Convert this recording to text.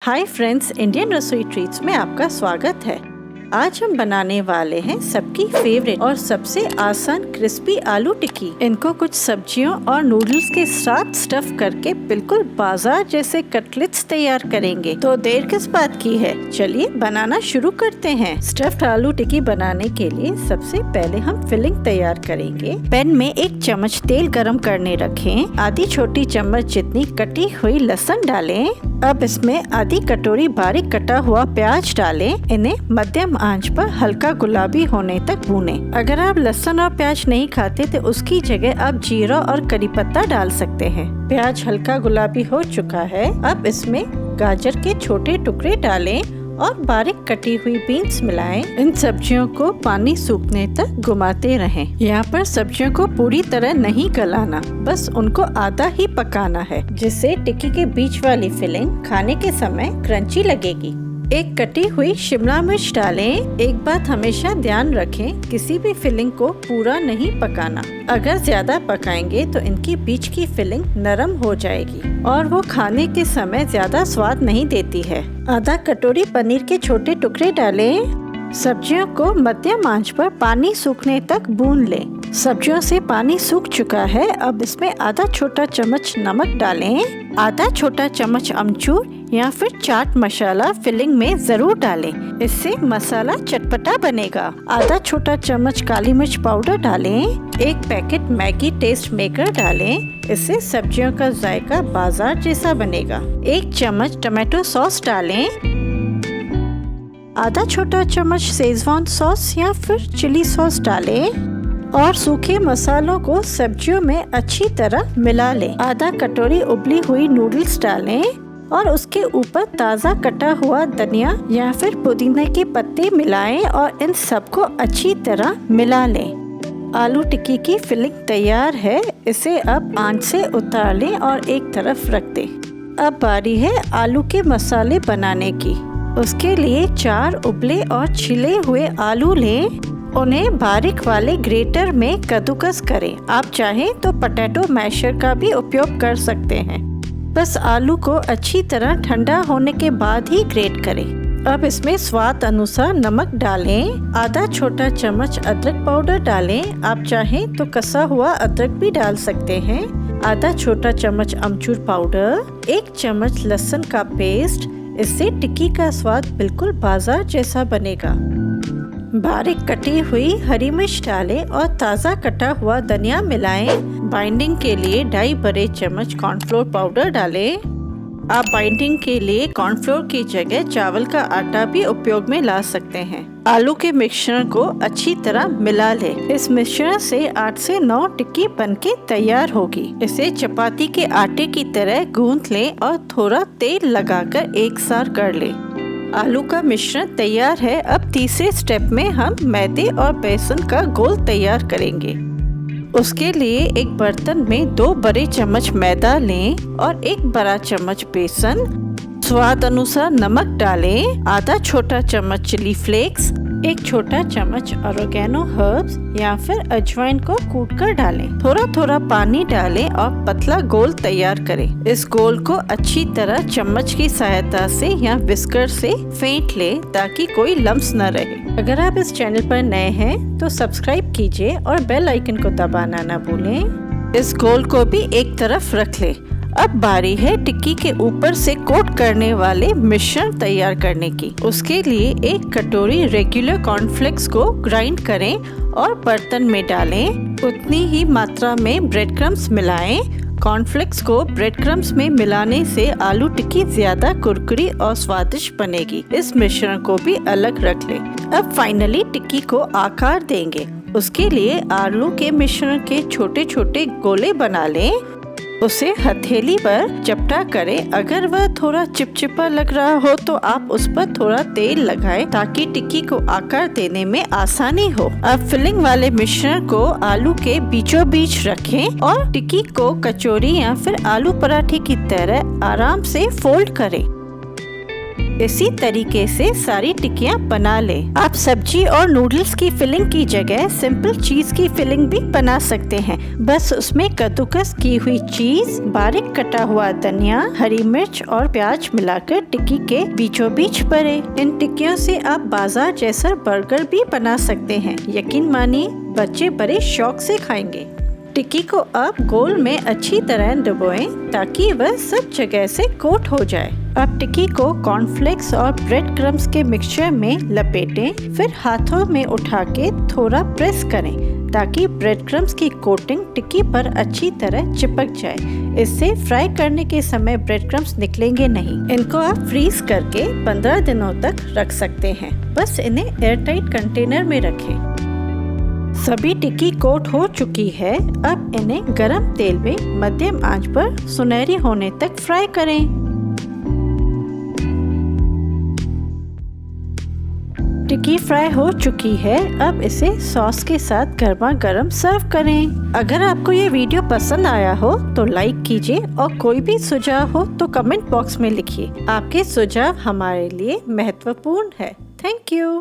Hi friends, Indian रसोई treats में आपका स्वागत है। आज हम बनाने वाले हैं सबकी फेवरेट और सबसे आसान क्रिस्पी आलू टिक्की। इनको कुछ सब्जियों और नूडल्स के साथ स्टफ करके बिल्कुल बाजार जैसे कटलेट्स तैयार करेंगे। तो देर किस बात की है, चलिए बनाना शुरू करते हैं। स्टफ्ड आलू टिक्की बनाने के लिए सबसे पहले हम फिलिंग तैयार करेंगे। पैन में 1 चम्मच तेल गरम करने रखें। आधी छोटी चम्मच जितनी कटी हुई लहसुन डालें। अब इसमें आधी कटोरी बारीक कटा हुआ प्याज डालें। इन्हें मध्यम आंच पर हल्का गुलाबी होने तक भूनें। अगर आप लहसुन और प्याज नहीं खाते तो उसकी जगह आप जीरा और करी पत्ता डाल सकते हैं। प्याज हल्का गुलाबी हो चुका है। अब इसमें गाजर के छोटे टुकड़े डालें और बारीक कटी हुई बीन्स मिलाएं। इन सब्जियों को पानी सूखने तक घुमाते रहें। यहाँ पर सब्जियों को पूरी तरह नहीं गलाना, बस उनको आधा ही पकाना है, जिससे टिक्की के बीच वाली फिलिंग खाने के समय क्रंची लगेगी। 1 कटी हुई शिमला मिर्च डालें। एक बात हमेशा ध्यान रखें, किसी भी फिलिंग को पूरा नहीं पकाना। अगर ज्यादा पकाएंगे तो इनकी बीच की फिलिंग नरम हो जाएगी और वो खाने के समय ज्यादा स्वाद नहीं देती है। आधा कटोरी पनीर के छोटे टुकड़े डालें। सब्जियों को मध्यम आंच पर पानी सूखने तक भून लें। सब्जियों से पानी सूख चुका है। अब इसमें आधा छोटा चम्मच नमक डालें। आधा छोटा चम्मच अमचूर या फिर चाट मसाला फिलिंग में जरूर डालें, इससे मसाला चटपटा बनेगा। आधा छोटा चम्मच काली मिर्च पाउडर डालें। 1 पैकेट मैगी टेस्ट मेकर डालें, इससे सब्जियों का जायका बाजार जैसा बनेगा। 1 चम्मच टमाटो सॉस डालें। आधा छोटा चम्मच शेजवान सॉस या फिर चिली सॉस डालें और सूखे मसालों को सब्जियों में अच्छी तरह मिला लें। आधा कटोरी उबली हुई नूडल्स डालें और उसके ऊपर ताज़ा कटा हुआ धनिया या फिर पुदीना के पत्ते मिलाएं और इन सबको अच्छी तरह मिला लें। आलू टिक्की की फिलिंग तैयार है। इसे अब आंच से उतार लें और एक तरफ रख दें। अब बारी है आलू के मसाले बनाने की। उसके लिए 4 उबले और छिले हुए आलू लें। उन्हें बारीक वाले ग्रेटर में कद्दूकस करें। आप चाहें तो पोटैटो मैशर का भी उपयोग कर सकते हैं। बस आलू को अच्छी तरह ठंडा होने के बाद ही ग्रेट करें। अब इसमें स्वाद अनुसार नमक डालें। आधा छोटा चम्मच अदरक पाउडर डालें। आप चाहें तो कसा हुआ अदरक भी डाल सकते हैं। आधा छोटा चम्मच अमचूर पाउडर। 1 चम्मच लहसुन का पेस्ट। इससे टिक्की का स्वाद बिल्कुल बाजार जैसा बनेगा। बारीक कटी हुई हरी मिर्च डालें और ताज़ा कटा हुआ धनिया मिलाएं। बाइंडिंग के लिए 2.5 बड़े चम्मच कॉर्नफ्लोर पाउडर डालें। आप बाइंडिंग के लिए कॉर्नफ्लोर की जगह चावल का आटा भी उपयोग में ला सकते हैं। आलू के मिश्रण को अच्छी तरह मिला लें। इस मिश्रण से 8 से 9 टिक्की बनके तैयार होगी। इसे चपाती के आटे की तरह गूंथ लें और थोड़ा तेल लगाकर एकसार कर लें। आलू का मिश्रण तैयार है। अब तीसरे स्टेप में हम मैदे और बेसन का घोल तैयार करेंगे। उसके लिए एक बर्तन में 2 बड़े चम्मच मैदा लें और 1 बड़ा चम्मच बेसन। स्वाद अनुसार नमक डालें। आधा छोटा चम्मच चिली फ्लेक्स। 1 छोटा चम्मच ऑरिगेनो हर्ब्स या फिर अजवाइन को कूटकर डालें। थोड़ा थोड़ा पानी डालें और पतला घोल तैयार करें। इस घोल को अच्छी तरह चम्मच की सहायता से या विस्कर से फेंट लें ताकि कोई लम्स न रहे। अगर आप इस चैनल पर नए हैं तो सब्सक्राइब कीजिए और बेल आइकन को दबाना न भूलें। इस घोल को भी एक तरफ रख लें। अब बारी है टिक्की के ऊपर से कोट करने वाले मिश्रण तैयार करने की। उसके लिए 1 कटोरी रेगुलर कॉर्नफ्लेक्स को ग्राइंड करें और बर्तन में डालें। उतनी ही मात्रा में ब्रेड क्रम्स मिलाएं। कॉर्नफ्लेक्स को ब्रेड क्रम्स में मिलाने से आलू टिक्की ज्यादा कुरकुरी और स्वादिष्ट बनेगी। इस मिश्रण को भी अलग रख लें। अब फाइनली टिक्की को आकार देंगे। उसके लिए आलू के मिश्रण के छोटे छोटे गोले बना लें। उसे हथेली पर चपटा करें। अगर वह थोड़ा चिपचिपा लग रहा हो तो आप उस पर थोड़ा तेल लगाएं ताकि टिक्की को आकार देने में आसानी हो। अब फिलिंग वाले मिश्रण को आलू के बीचों बीच रखें और टिक्की को कचौरी या फिर आलू पराठे की तरह आराम से फोल्ड करें। इसी तरीके से सारी टिक्कियाँ बना लें। आप सब्जी और नूडल्स की फिलिंग की जगह सिंपल चीज की फिलिंग भी बना सकते हैं। बस उसमें कद्दूकस की हुई चीज, बारीक कटा हुआ धनिया, हरी मिर्च और प्याज मिलाकर टिक्की के बीचों बीच भरें। इन टिक्कियों से आप बाजार जैसा बर्गर भी बना सकते हैं। यकीन मानिए, बच्चे बड़े शौक से खाएंगे। टिक्की को आप गोल में अच्छी तरह डुबोएं ताकि वह सब जगह से कोट हो जाए। अब टिक्की को कॉर्नफ्लेक्स और ब्रेड क्रम्स के मिक्सचर में लपेटें, फिर हाथों में उठा के थोड़ा प्रेस करें ताकि ब्रेड क्रम्स की कोटिंग टिक्की पर अच्छी तरह चिपक जाए। इससे फ्राई करने के समय ब्रेड क्रम्स निकलेंगे नहीं। इनको आप फ्रीज करके 15 दिनों तक रख सकते हैं। बस इन्हें एयरटाइट कंटेनर में रखें। सभी टिक्की कोट हो चुकी है। अब इन्हें गरम तेल में मध्यम आंच पर सुनहरी होने तक फ्राई करें। टिक्की फ्राई हो चुकी है। अब इसे सॉस के साथ गर्मा गर्म सर्व करें। अगर आपको ये वीडियो पसंद आया हो तो लाइक कीजिए और कोई भी सुझाव हो तो कमेंट बॉक्स में लिखिए। आपके सुझाव हमारे लिए महत्वपूर्ण है। Thank you.